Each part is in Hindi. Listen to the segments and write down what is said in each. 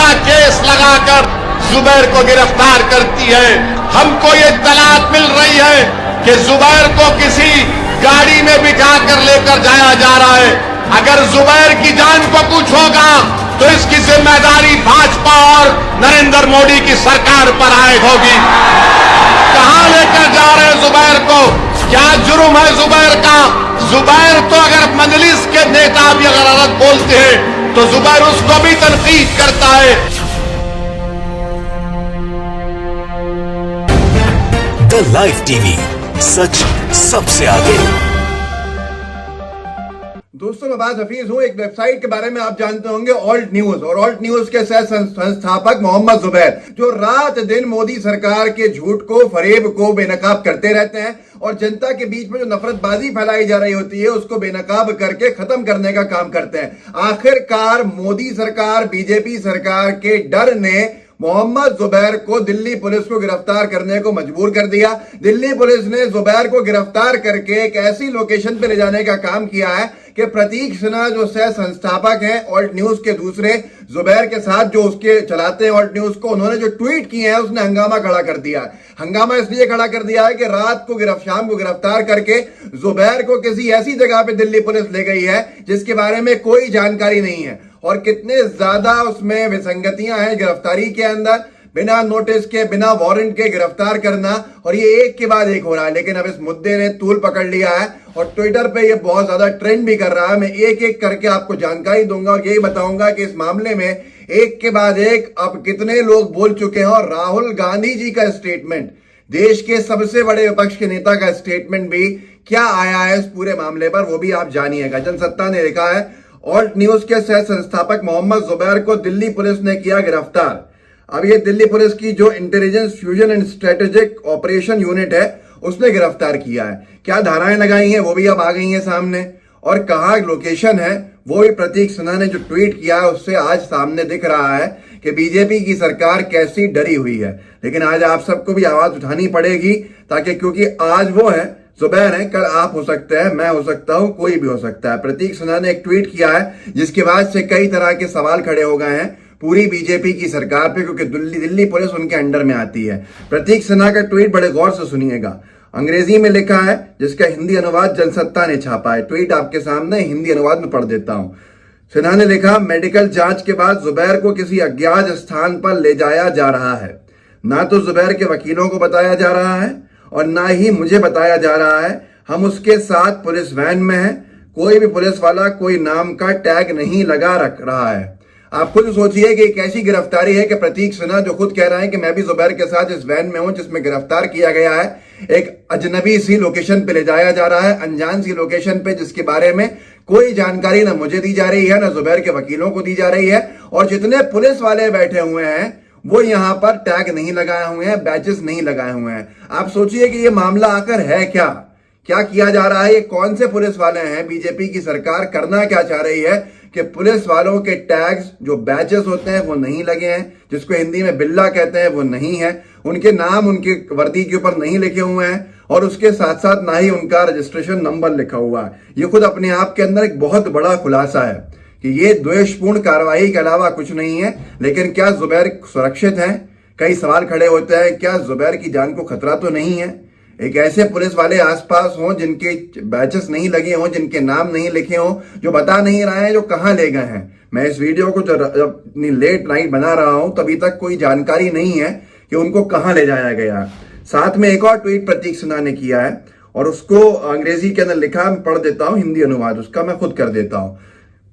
का केस लगाकर जुबैर को गिरफ्तार करती है। हमको ये इत्तलात मिल रही है कि जुबैर को किसी गाड़ी में बिठाकर लेकर जाया जा रहा है। अगर जुबैर की जान को कुछ होगा तो इसकी जिम्मेदारी भाजपा और नरेंद्र मोदी की सरकार पर आयद होगी। कहां लेकर जा रहे हैं जुबैर को? क्या जुर्म है जुबैर का? जुबैर तो अगर मजलिस के नेता भी अगर गलत बोलते हैं तो जुबैर उसको भी तनकीद करता है। द लाइव टीवी, सच सबसे आगे। दोस्तों, मैं बात हफीज हूं। एक वेबसाइट के बारे में आप जानते होंगे, ऑल्ट न्यूज, और ऑल्ट न्यूज के सह संस्थापक मोहम्मद जुबैर, जो रात दिन मोदी सरकार के झूठ को, फरेब को बेनकाब करते रहते हैं और जनता के बीच में जो नफरतबाजी फैलाई जा रही होती है उसको बेनकाब करके खत्म करने का काम करते हैं। आखिरकार मोदी सरकार, बीजेपी सरकार के डर ने मोहम्मद जुबैर को दिल्ली पुलिस को गिरफ्तार करने को मजबूर कर दिया। दिल्ली पुलिस ने जुबैर को गिरफ्तार करके एक ऐसी लोकेशन पे ले जाने का काम किया है कि प्रतीक सिन्हा, जो सह संस्थापक हैं ऑल्ट न्यूज के, दूसरे जुबैर के साथ जो उसके चलाते हैं ऑल्ट न्यूज को, उन्होंने जो ट्वीट किए हैं उसने हंगामा खड़ा कर दिया है। हंगामा इसलिए खड़ा कर दिया है कि रात को शाम को गिरफ्तार करके जुबैर को किसी ऐसी जगह पे दिल्ली पुलिस ले गई है जिसके बारे में कोई जानकारी नहीं है, और कितने ज्यादा उसमें विसंगतियां हैं गिरफ्तारी के अंदर। बिना नोटिस के, बिना वारंट के गिरफ्तार करना, और ये एक के बाद एक हो रहा है। लेकिन अब इस मुद्दे ने तूल पकड़ लिया है और ट्विटर पे ये बहुत ज्यादा ट्रेंड भी कर रहा है। मैं एक एक करके आपको जानकारी दूंगा और यही बताऊंगा कि इस मामले में एक के बाद एक अब कितने लोग बोल चुके हैं। और राहुल गांधी जी का स्टेटमेंट, देश के सबसे बड़े विपक्ष के नेता का स्टेटमेंट भी क्या आया है इस पूरे मामले पर, वो भी आप जानिएगा। जनसत्ता ने लिखा है, ऑल्ट न्यूज के सह संस्थापक मोहम्मद जुबैर को दिल्ली पुलिस ने किया गिरफ्तार। अब ये दिल्ली पुलिस की जो intelligence fusion and strategic operation unit है उसने गिरफ्तार किया है। क्या धाराएं लगाई हैं वो भी अब आ गई हैं सामने, और कहाँ लोकेशन है वो भी प्रतीक सिन्हा ने जो ट्वीट किया है उससे आज सामने दिख रहा है कि बीजेपी की सरकार कैसी डरी हुई है। लेकिन आज आप सबको भी आवाज उठानी पड़ेगी, ताकि क्योंकि आज वो है जुबैर है, कल आप हो सकते हैं, मैं हो सकता हूं, कोई भी हो सकता है। प्रतीक सिन्हा ने एक ट्वीट किया है जिसके बाद से कई तरह के सवाल खड़े हो गए हैं पूरी बीजेपी की सरकार पे, क्योंकि दिल्ली पुलिस उनके अंडर में आती है। प्रतीक सिन्हा का ट्वीट बड़े गौर से सुनिएगा। अंग्रेजी में लिखा है, जिसका हिंदी अनुवाद जनसत्ता ने छापा है। ट्वीट आपके सामने हिंदी अनुवाद में पढ़ देता हूं। सिन्हा ने लिखा, मेडिकल जांच के बाद जुबैर को किसी अज्ञात स्थान पर ले जाया जा रहा है। ना तो जुबैर के वकीलों को बताया जा रहा है और ना ही मुझे बताया जा रहा है। हम उसके साथ पुलिस वैन में हैं। कोई भी पुलिस वाला कोई नाम का टैग नहीं लगा रख रहा है। आप खुद सोचिए कि एक ऐसी गिरफ्तारी है कि प्रतीक सिन्हा, जो खुद कह रहा है कि मैं भी जुबैर के साथ इस वैन में हूं जिसमें गिरफ्तार किया गया है, एक अजनबी सी लोकेशन पे ले जाया जा रहा है, अनजान सी लोकेशन पे, जिसके बारे में कोई जानकारी ना मुझे दी जा रही है ना जुबैर के वकीलों को दी जा रही है। और जितने पुलिस वाले बैठे हुए हैं वो यहां पर टैग नहीं लगाए हुए हैं, बैचेस नहीं लगाए हुए हैं। आप सोचिए कि ये मामला आकर है क्या किया जा रहा है, ये कौन से पुलिस वाले हैं? बीजेपी की सरकार करना क्या चाह रही है कि पुलिस वालों के टैग्स, जो बैचेस होते हैं, वो नहीं लगे हैं, जिसको हिंदी में बिल्ला कहते हैं, वो नहीं है, उनके नाम उनकी वर्दी के ऊपर नहीं लिखे हुए हैं, और उसके साथ साथ ना ही उनका रजिस्ट्रेशन नंबर लिखा हुआ है। ये खुद अपने आप के अंदर एक बहुत बड़ा खुलासा है कि ये द्वेषपूर्ण कार्रवाई के अलावा कुछ नहीं है। लेकिन क्या जुबैर सुरक्षित हैं? कई सवाल खड़े होते हैं, क्या जुबैर की जान को खतरा तो नहीं है? एक ऐसे पुलिस वाले आसपास हों जिनके बैचेस नहीं लगे हों, जिनके नाम नहीं लिखे हों, जो बता नहीं रहे हैं जो कहां ले गए हैं। मैं इस वीडियो को जो अपनी लेट नाइट बना रहा हूं तभी तक कोई जानकारी नहीं है कि उनको कहां ले जाया गया। साथ में एक और ट्वीट प्रतीक सिन्हा ने किया है और उसको अंग्रेजी के अंदर लिखा, मैं पढ़ देता हूं, हिंदी अनुवाद उसका मैं खुद कर देता हूं।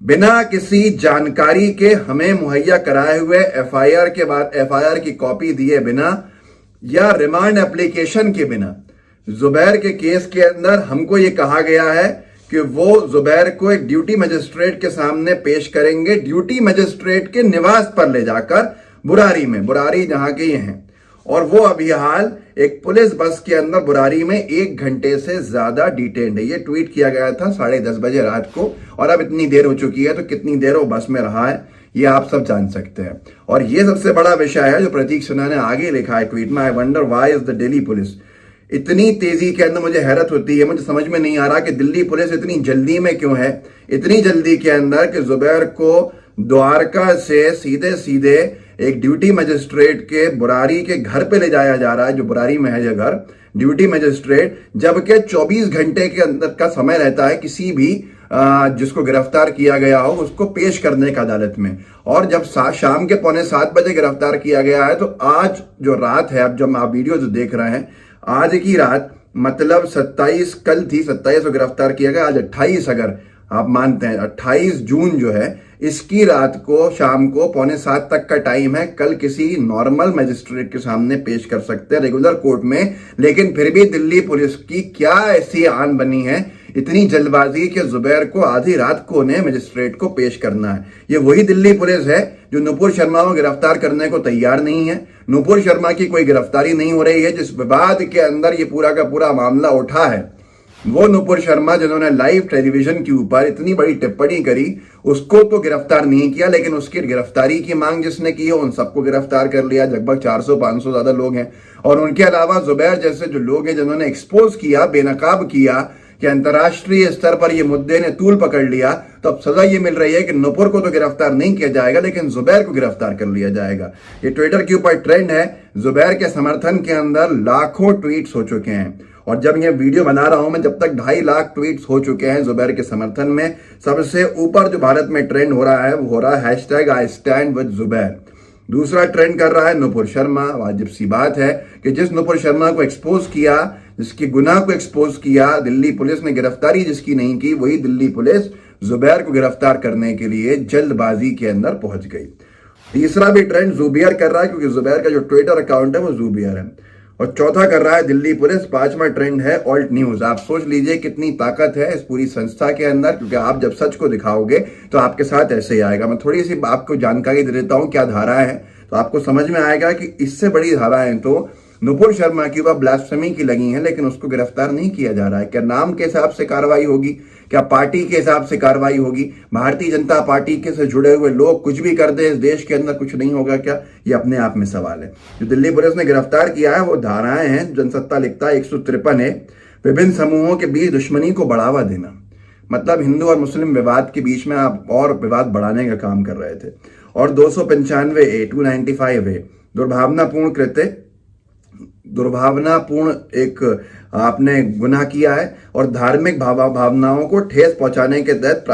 बिना किसी जानकारी के हमें मुहैया कराए हुए एफआईआर के बाद एफआईआर की कॉपी दिए बिना या रिमांड एप्लीकेशन के बिना जुबैर के केस के अंदर हमको ये कहा गया है कि वो जुबैर को एक ड्यूटी मजिस्ट्रेट के सामने पेश करेंगे, ड्यूटी मजिस्ट्रेट के निवास पर ले जाकर, बुरारी जहां के ये हैं। और वो अभी हाल एक पुलिस बस के अंदर बुरारी में 1 घंटे से ज्यादा डिटेन्ड है। ये ट्वीट किया गया था 10:30 बजे रात को, और अब इतनी देर हो चुकी है, तो कितनी देर वो बस में रहा है ये आप सब जान सकते हैं। और ये सबसे बड़ा विषय है जो प्रतीक सिन्हा ने आगे लिखा है ट्वीट में, I wonder why is the Delhi police इतनी तेजी के अंदर। मुझे हैरत होती है, मुझे समझ में नहीं आ रहा कि दिल्ली पुलिस इतनी जल्दी में क्यों है, इतनी जल्दी के अंदर कि जुबैर को द्वारका से सीधे सीधे एक ड्यूटी मजिस्ट्रेट के बुरारी के घर पे ले जाया जा रहा है, जो बुरारी में है ये घर, ड्यूटी मजिस्ट्रेट, जबकि 24 घंटे के अंदर का समय रहता है किसी भी जिसको गिरफ्तार किया गया हो उसको पेश करने का अदालत में। और जब शाम के 6:45 गिरफ्तार किया गया है, तो आज जो रात है, अब जब आप वीडियो जो देख रहे हैं, आज की रात मतलब 27 कल थी, 27 को गिरफ्तार किया गया, आज 28, अगर आप मानते हैं 28 जून जो है, इसकी रात को शाम को 6:45 तक का टाइम है। कल किसी नॉर्मल मजिस्ट्रेट के सामने पेश कर सकते हैं रेगुलर कोर्ट में, लेकिन फिर भी दिल्ली पुलिस की क्या ऐसी आन बनी है, इतनी जल्दबाजी कि जुबैर को आधी रात को उन्हें मजिस्ट्रेट को पेश करना है। ये वही दिल्ली पुलिस है जो नुपुर शर्मा को गिरफ्तार करने को तैयार नहीं है। नुपुर शर्मा की कोई गिरफ्तारी नहीं हो रही है। जिस विवाद के अंदर ये पूरा का पूरा मामला उठा है, वो नुपुर शर्मा जिन्होंने लाइव टेलीविजन के ऊपर इतनी बड़ी टिप्पणी करी, उसको तो गिरफ्तार नहीं किया, लेकिन उसकी गिरफ्तारी की मांग जिसने की है उन सबको गिरफ्तार कर लिया। लगभग 400-500 ज्यादा लोग हैं। और उनके अलावा जुबैर जैसे जो लोग हैं जिन्होंने एक्सपोज किया, बेनकाब किया कि अंतर्राष्ट्रीय स्तर पर ये मुद्दे ने तूल पकड़ लिया, तो अब सजा ये मिल रही है कि नुपुर को तो गिरफ्तार नहीं किया जाएगा, लेकिन जुबैर को गिरफ्तार कर लिया जाएगा। ये ट्विटर के ऊपर ट्रेंड है। जुबैर के समर्थन के अंदर लाखों ट्वीट्स हो चुके हैं, और जब ये वीडियो बना रहा हूं मैं, जब तक 2.5 लाख ट्वीट्स हो चुके हैं जुबैर के समर्थन में। सबसे ऊपर जो भारत में ट्रेंड हो रहा है वो हो रहा है #IStandWithZubair। दूसरा ट्रेंड कर रहा है नुपुर शर्मा। वाजिब सी बात है कि जिस नुपुर शर्मा को एक्सपोज किया, जिसके गुनाह को एक्सपोज किया दिल्ली पुलिस ने, गिरफ्तारी जिसकी नहीं की, वही दिल्ली पुलिस जुबैर को गिरफ्तार करने के लिए जल्दबाजी के अंदर पहुंच गई। तीसरा भी ट्रेंड जुबैर कर रहा है, क्योंकि जुबैर का जो ट्विटर अकाउंट है वो जुबैर है। और चौथा कर रहा है दिल्ली पुलिस। पांचवा ट्रेंड है ऑल्ट न्यूज। आप सोच लीजिए कितनी ताकत है इस पूरी संस्था के अंदर, क्योंकि आप जब सच को दिखाओगे तो आपके साथ ऐसे ही आएगा। मैं थोड़ी सी आपको जानकारी दे देता हूं क्या धारा है, तो आपको समझ में आएगा कि इससे बड़ी धाराएं तो नुपुर शर्मा की ऊपर ब्लास्फेमी की लगी हैं, लेकिन उसको गिरफ्तार नहीं किया जा रहा है। क्या नाम के हिसाब से कार्रवाई होगी? क्या पार्टी के हिसाब से कार्रवाई होगी? भारतीय जनता पार्टी के से जुड़े हुए लोग कुछ भी कर दे, इस देश के अंदर कुछ नहीं होगा क्या? ये अपने आप में सवाल है। जो दिल्ली पुलिस ने गिरफ्तार किया है वो धाराएं हैं, जनसत्ता लिखता है 153 है। विभिन्न समूहों के बीच दुश्मनी को बढ़ावा देना, मतलब हिंदू और मुस्लिम विवाद के बीच में आप और विवाद बढ़ाने का काम कर रहे थे। और 295 है दुर्भावनापूर्ण एक आपने गुनाह किया है, और धार्मिक भावनाओं को ठेस पहुंचाने के तहत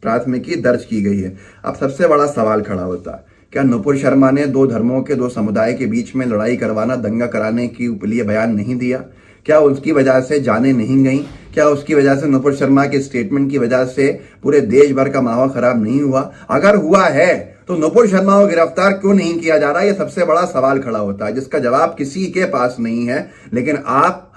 प्राथमिकी दर्ज की गई है। अब सबसे बड़ा सवाल खड़ा होता है, क्या नुपुर शर्मा ने 2 धर्मों के 2 समुदाय के बीच में लड़ाई करवाना, दंगा कराने के लिए बयान नहीं दिया? क्या उसकी वजह से जाने नहीं गई? क्या उसकी वजह से, नुपुर शर्मा के स्टेटमेंट की वजह से पूरे देश भर का माहौल खराब नहीं हुआ? अगर हुआ है तो नुपुर शर्मा को गिरफ्तार क्यों नहीं किया जा रहा? यह सबसे बड़ा सवाल खड़ा होता है, जिसका जवाब किसी के पास नहीं है, लेकिन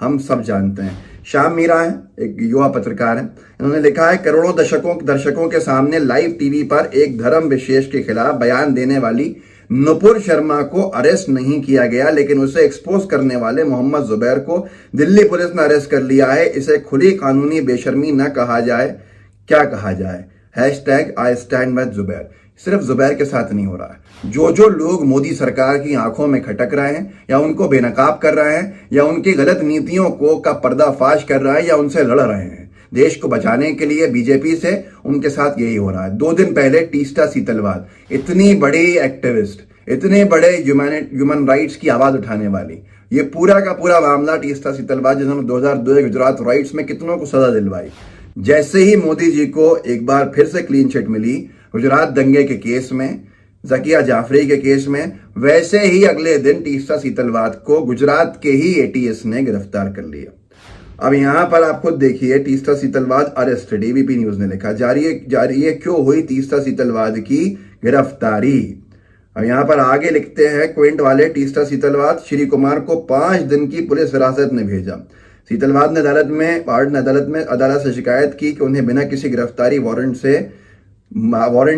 हम सब जानते हैं। श्याम मीरा है, एक युवा पत्रकार है, इन्होंने लिखा है, करोड़ों दर्शकों के सामने लाइव टीवी पर एक धर्म विशेष के खिलाफ बयान देने वाली नुपुर शर्मा को अरेस्ट नहीं किया गया, लेकिन उसे एक्सपोज करने वाले मोहम्मद जुबैर को दिल्ली पुलिस ने अरेस्ट कर लिया है। इसे खुली कानूनी बेशर्मी न कहा जाए, क्या कहा जाए? #IStandWithZubair। सिर्फ जुबैर के साथ नहीं हो रहा है। जो लोग मोदी सरकार की आंखों में खटक रहे हैं, या उनको बेनकाब कर रहे हैं, या उनकी गलत नीतियों का पर्दाफाश कर रहे हैं, या उनसे लड़ रहे हैं देश को बचाने के लिए बीजेपी से, उनके साथ यही हो रहा है। 2 दिन पहले टीस्टा सीतलवाद, इतनी बड़ी एक्टिविस्ट, इतने बड़े ह्यूमन राइट्स की आवाज उठाने वाली, ये पूरा का पूरा मामला टीस्टा सीतलवाद, जिन्होंने 2002 गुजरात राइट्स में कितनों को सजा दिलवाई। जैसे ही मोदी जी को एक बार फिर से क्लीन चिट मिली गुजरात दंगे के केस में, जकिया जाफरी के केस में, वैसे ही अगले दिन टीस्टा सीतलवाद को गुजरात के ही ATS ने गिरफ्तार कर लिया। अब यहां पर आप खुद देखिए, Teesta Setalvad arrested, ABP news ने लिखा। जारी है क्यों हुई टीस्टा सीतलवाद की गिरफ्तारी। अब यहां पर आगे लिखते हैं क्विंट वाले, टीस्टा सीतलवाद श्री कुमार को 5 दिन की पुलिस हिरासत में भेजा। सीतलवाद ने अदालत से शिकायत की कि उन्हें बिना किसी गिरफ्तारी वारंट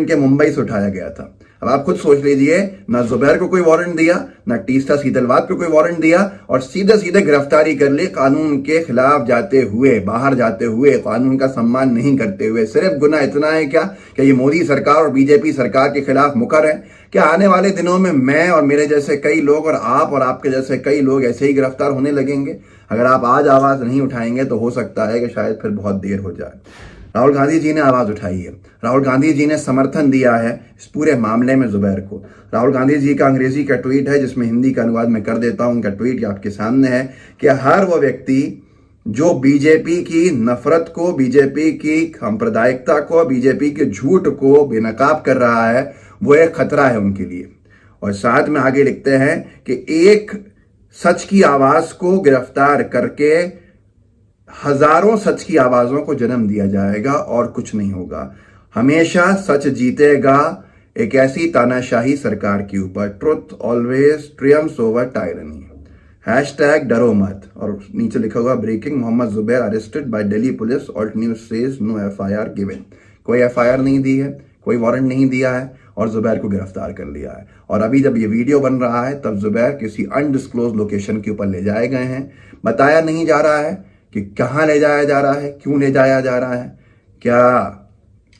के मुंबई से उठाया गया था। अब आप खुद सोच लीजिए, ना जुबैर को कोई वारंट दिया, ना टीस्टा सीतलवाद को कोई वारंट दिया, और सीधे गिरफ्तारी कर ली कानून के खिलाफ जाते हुए, बाहर जाते हुए, कानून का सम्मान नहीं करते हुए। सिर्फ गुनाह इतना है क्या कि ये मोदी सरकार और बीजेपी सरकार के खिलाफ मुकर है? क्या आने वाले दिनों में मैं और मेरे जैसे कई लोग, और आप और आपके जैसे कई लोग ऐसे ही गिरफ्तार होने लगेंगे? अगर आप आज आवाज नहीं उठाएंगे तो हो सकता है कि शायद फिर बहुत देर हो जाए। राहुल गांधी जी ने आवाज उठाई है, राहुल गांधी जी ने समर्थन दिया है इस पूरे मामले में जुबैर को। राहुल गांधी जी का अंग्रेजी का ट्वीट है, जिसमें हिंदी का अनुवाद मैं कर देता हूं। उनका ट्वीट आपके सामने है कि हर वो व्यक्ति जो बीजेपी की नफरत को, बीजेपी की सांप्रदायिकता को, बीजेपी के झूठ को बेनकाब कर रहा है, वो एक खतरा है उनके लिए। और साथ में आगे लिखते हैं कि एक सच की आवाज को गिरफ्तार करके हजारों सच की आवाजों को जन्म दिया जाएगा और कुछ नहीं होगा। हमेशा सच जीतेगा एक ऐसी तानाशाही सरकार के ऊपर। Truth always triumphs over tyranny. Hashtag डरो मत। और नीचे लिखा हुआ breaking, Mohammed Zubair arrested by Delhi police, Alt News says no FIR given. कोई एफआईआर नहीं दी है, कोई वारंट नहीं दिया है और जुबैर को गिरफ्तार कर लिया है। और अभी जब ये वीडियो बन रहा है तब जुबैर किसी अनडिस्क्लोज लोकेशन के ऊपर ले जाए गए हैं। बताया नहीं जा रहा है कि कहां ले जाया जा रहा है, क्यों ले जाया जा रहा है, क्या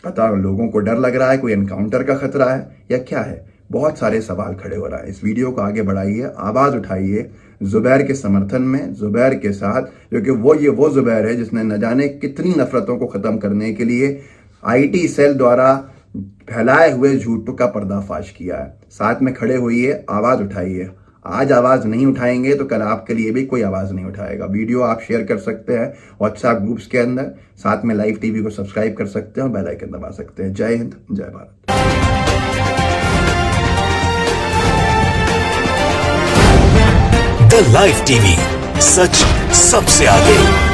पता लोगों को डर लग रहा है, कोई एनकाउंटर का खतरा है या क्या है। बहुत सारे सवाल खड़े हो रहा है। इस वीडियो को आगे बढ़ाइए, आवाज उठाइए जुबैर के समर्थन में, जुबैर के साथ, क्योंकि वो जुबैर है जिसने न जाने कितनी नफरतों को खत्म करने के लिए आईटी सेल द्वारा फैलाए हुए झूठों का पर्दाफाश किया है। साथ में खड़े होइए, आवाज उठाइए। आज आवाज नहीं उठाएंगे तो कल आपके लिए भी कोई आवाज नहीं उठाएगा। वीडियो आप शेयर कर सकते हैं व्हाट्सएप ग्रुप्स के अंदर, साथ में लाइव टीवी को सब्सक्राइब कर सकते हैं और बेल आइकन दबा सकते हैं। जय हिंद, जय भारत। द लाइव टीवी, सच सबसे आगे।